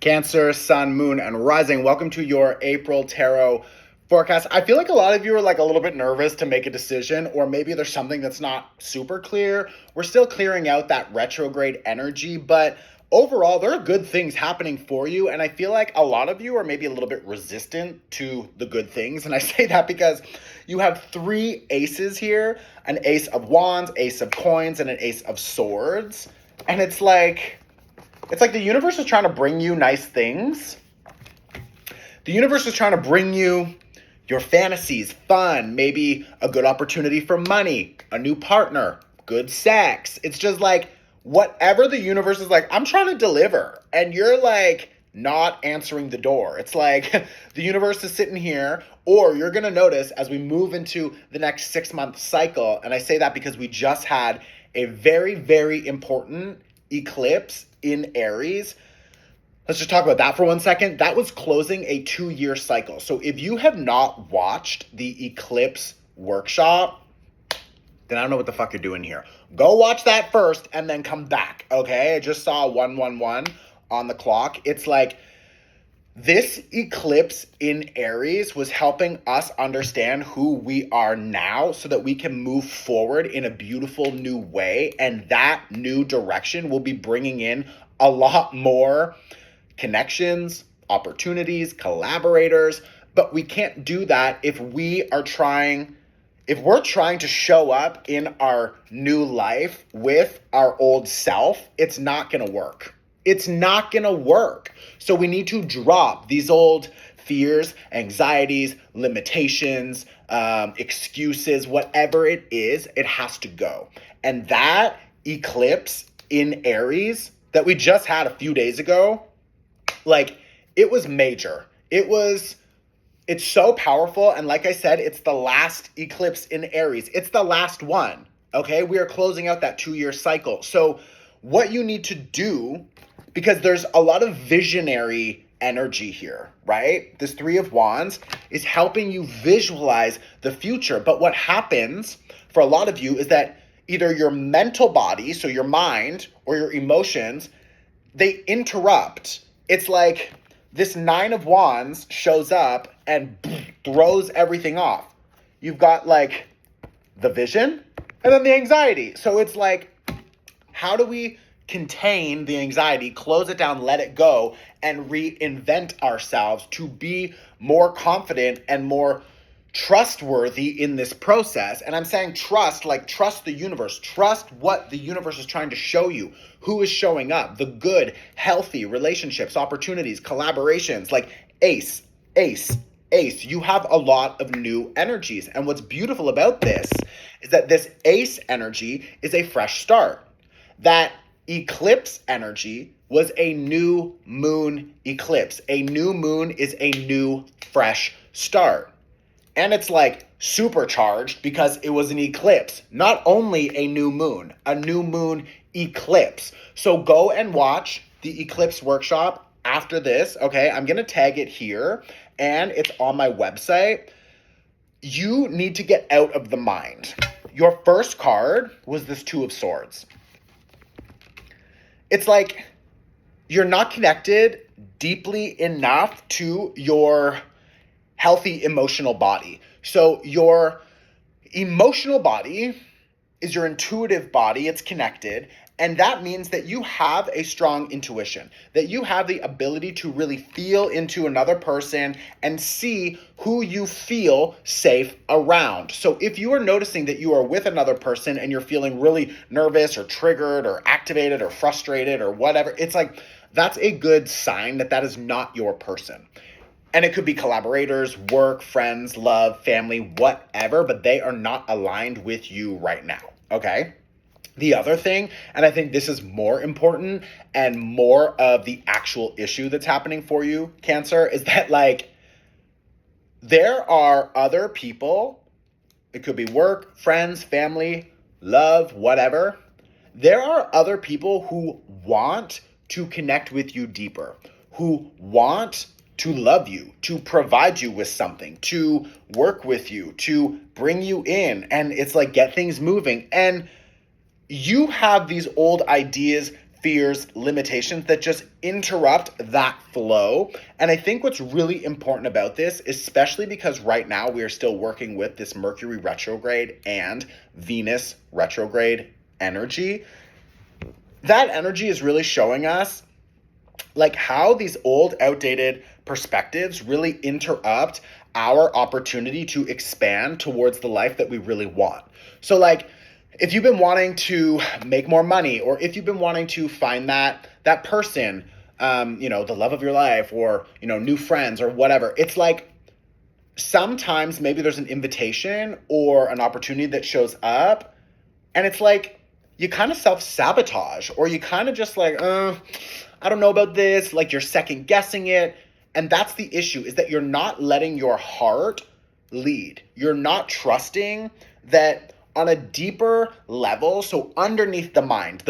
Cancer, Sun, Moon, and Rising. Welcome to your April Tarot forecast. I feel like a lot of you are like a little bit nervous to make a decision, or maybe there's something that's not super clear. We're still clearing out that retrograde energy, but overall, there are good things happening for you. And I feel like a lot of you are maybe a little bit resistant to the good things. And I say that because you have three aces here, an ace of wands, ace of coins, and an ace of swords. And it's like the universe is trying to bring you nice things. The universe is trying to bring you your fantasies, fun, maybe a good opportunity for money, a new partner, good sex. It's just like whatever the universe is like, I'm trying to deliver. And you're like not answering the door. It's like the universe is sitting here, or you're going to notice as we move into the next 6-month cycle. And I say that because we just had a very, very important eclipse in Aries. Let's just talk about that for 1 second. That was closing a 2-year cycle. So if you have not watched the eclipse workshop, then I don't know what the fuck you're doing here. Go watch that first and then come back, okay? I just saw 111 on the clock. It's like this eclipse in Aries was helping us understand who we are now so that we can move forward in a beautiful new way. And that new direction will be bringing in a lot more connections, opportunities, collaborators. But we can't do that if we're trying to show up in our new life with our old self. It's not going to work. It's not going to work. So we need to drop these old fears, anxieties, limitations, excuses, whatever it is, it has to go. And that eclipse in Aries that we just had a few days ago, like it was major. It's so powerful. And like I said, it's the last eclipse in Aries. It's the last one. Okay. We are closing out that 2-year cycle. So what you need to do, because there's a lot of visionary energy here, right? This 3 of Wands is helping you visualize the future. But what happens for a lot of you is that either your mental body, so your mind, or your emotions, they interrupt. It's like this 9 of Wands shows up and throws everything off. You've got like the vision and then the anxiety. So it's like, how do we contain the anxiety, close it down, let it go, and reinvent ourselves to be more confident and more trustworthy in this process? And I'm saying trust, like trust the universe, trust what the universe is trying to show you, who is showing up, the good, healthy relationships, opportunities, collaborations, like ace. You have a lot of new energies. And what's beautiful about this is that this ace energy is a fresh start. That eclipse energy was a new moon eclipse. A new moon is a new fresh start. And it's like supercharged because it was an eclipse, not only a new moon eclipse. So go and watch the eclipse workshop after this. Okay, I'm going to tag it here and it's on my website. You need to get out of the mind. Your first card was this 2 of Swords. It's like you're not connected deeply enough to your healthy emotional body. So your emotional body is your intuitive body. It's connected. And that means that you have a strong intuition, that you have the ability to really feel into another person and see who you feel safe around. So if you are noticing that you are with another person and you're feeling really nervous or triggered or activated or frustrated or whatever, it's like that's a good sign that that is not your person. And it could be collaborators, work, friends, love, family, whatever, but they are not aligned with you right now, okay? The other thing, and I think this is more important and more of the actual issue that's happening for you, Cancer, is that like there are other people, it could be work, friends, family, love, whatever. There are other people who want to connect with you deeper, who want to love you, to provide you with something, to work with you, to bring you in, and it's like get things moving. And you have these old ideas, fears, limitations that just interrupt that flow. And I think what's really important about this, especially because right now we are still working with this Mercury retrograde and Venus retrograde energy, that energy is really showing us like how these old, outdated perspectives really interrupt our opportunity to expand towards the life that we really want. So like, if you've been wanting to make more money, or if you've been wanting to find that person, the love of your life, or, new friends or whatever, it's like sometimes maybe there's an invitation or an opportunity that shows up, and it's like you kind of self-sabotage, or you kind of just like, I don't know about this, like you're second guessing it. And that's the issue, is that you're not letting your heart lead. You're not trusting that on a deeper level, so underneath the mind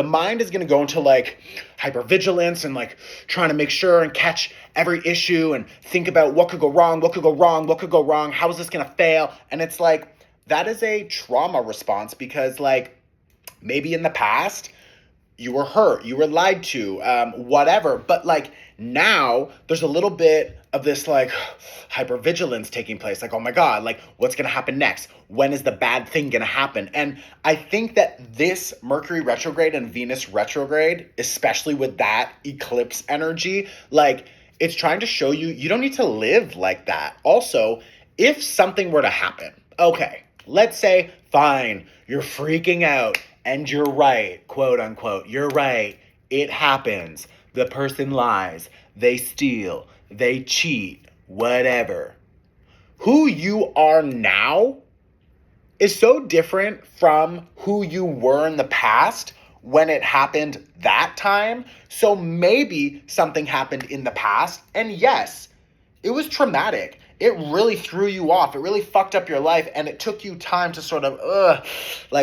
is going to go into like hypervigilance and like trying to make sure and catch every issue and think about what could go wrong, how is this going to fail? And it's like, that is a trauma response, because like maybe in the past you were hurt, you were lied to, whatever. But like now there's a little bit of this like hypervigilance taking place. Like, oh my God, like what's going to happen next? When is the bad thing going to happen? And I think that this Mercury retrograde and Venus retrograde, especially with that eclipse energy, like it's trying to show you, you don't need to live like that. Also, if something were to happen, okay, let's say, fine, you're freaking out and you're right, quote unquote, you're right, it happens. The person lies, they steal, they cheat, whatever. Who you are now is so different from who you were in the past when it happened that time. So maybe something happened in the past, and yes, it was traumatic. It really threw you off. It really fucked up your life, and it took you time to sort of,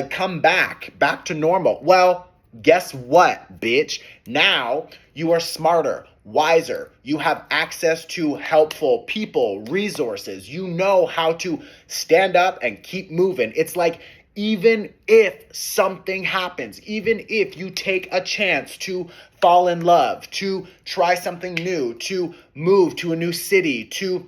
come back to normal. Well, guess what, bitch? Now you are smarter, wiser. You have access to helpful people, resources. You know how to stand up and keep moving. It's like, even if something happens, even if you take a chance to fall in love, to try something new, to move to a new city, to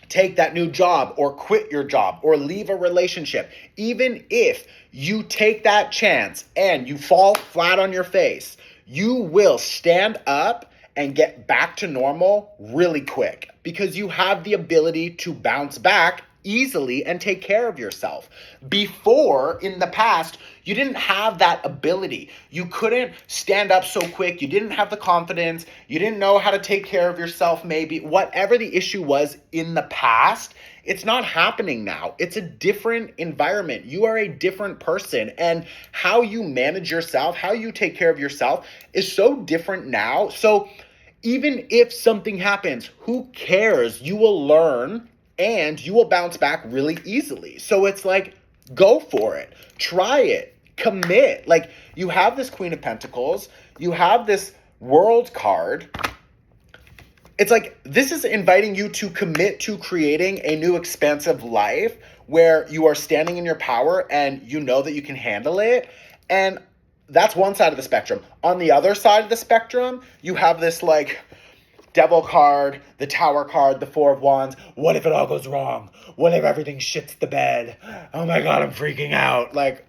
take that new job or quit your job or leave a relationship, even if you take that chance and you fall flat on your face, you will stand up and get back to normal really quick, because you have the ability to bounce back easily and take care of yourself. Before, in the past, you didn't have that ability. You couldn't stand up so quick. You didn't have the confidence. You didn't know how to take care of yourself, maybe. Whatever the issue was in the past, it's not happening now. It's a different environment. You are a different person. And how you manage yourself, how you take care of yourself is so different now. So even if something happens, who cares? You will learn and you will bounce back really easily. So it's like, go for it. Try it. Commit. Like, you have this Queen of Pentacles. You have this World card. It's like, this is inviting you to commit to creating a new expansive life where you are standing in your power and you know that you can handle it. And that's one side of the spectrum. On the other side of the spectrum, you have this like Devil card, the Tower card, the Four of Wands. What if it all goes wrong? What if everything shits the bed? Oh my God, I'm freaking out. Like,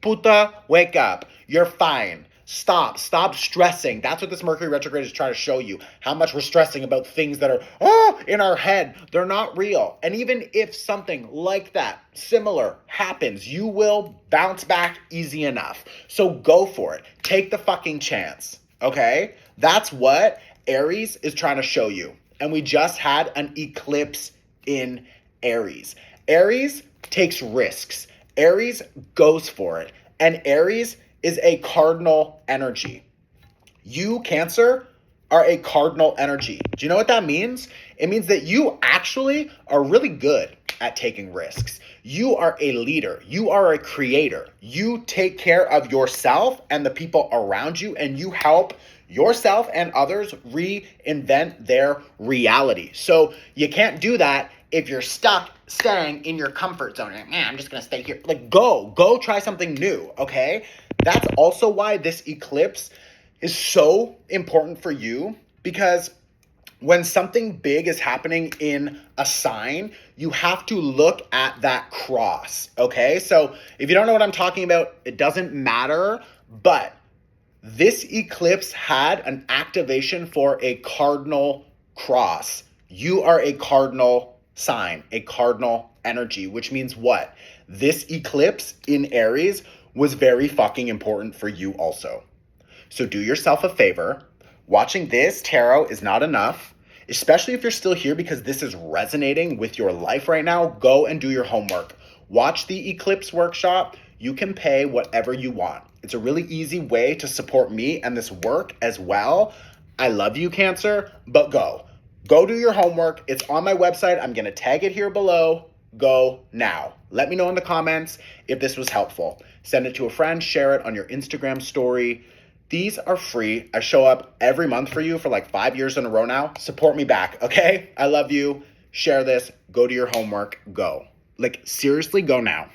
puta, wake up. You're fine. Stop stressing. That's what this Mercury retrograde is trying to show you. How much we're stressing about things that are in our head. They're not real. And even if something like that, similar, happens, you will bounce back easy enough. So go for it. Take the fucking chance. Okay? That's what Aries is trying to show you. And we just had an eclipse in Aries. Aries takes risks. Aries goes for it. And Aries is a cardinal energy. You, Cancer, are a cardinal energy. Do you know what that means? It means that you actually are really good at taking risks. You are a leader. You are a creator. You take care of yourself and the people around you, and you help yourself and others reinvent their reality. So you can't do that if you're stuck staying in your comfort zone. Like, man, I'm just going to stay here. Like, go try something new, okay? That's also why this eclipse is so important for you because when something big is happening in a sign, you have to look at that cross, okay? So if you don't know what I'm talking about, it doesn't matter, but this eclipse had an activation for a cardinal cross. You are a cardinal sign, a cardinal energy, which means what? This eclipse in Aries was very fucking important for you also. So do yourself a favor. Watching this tarot is not enough, especially if you're still here because this is resonating with your life right now. Go and do your homework. Watch the eclipse workshop. You can pay whatever you want. It's a really easy way to support me and this work as well. I love you, Cancer, but go. Go do your homework. It's on my website. I'm going to tag it here below. Go now. Let me know in the comments if this was helpful. Send it to a friend. Share it on your Instagram story. These are free. I show up every month for you for like 5 years in a row now. Support me back, okay? I love you. Share this. Go do your homework. Go. Like, seriously, go now.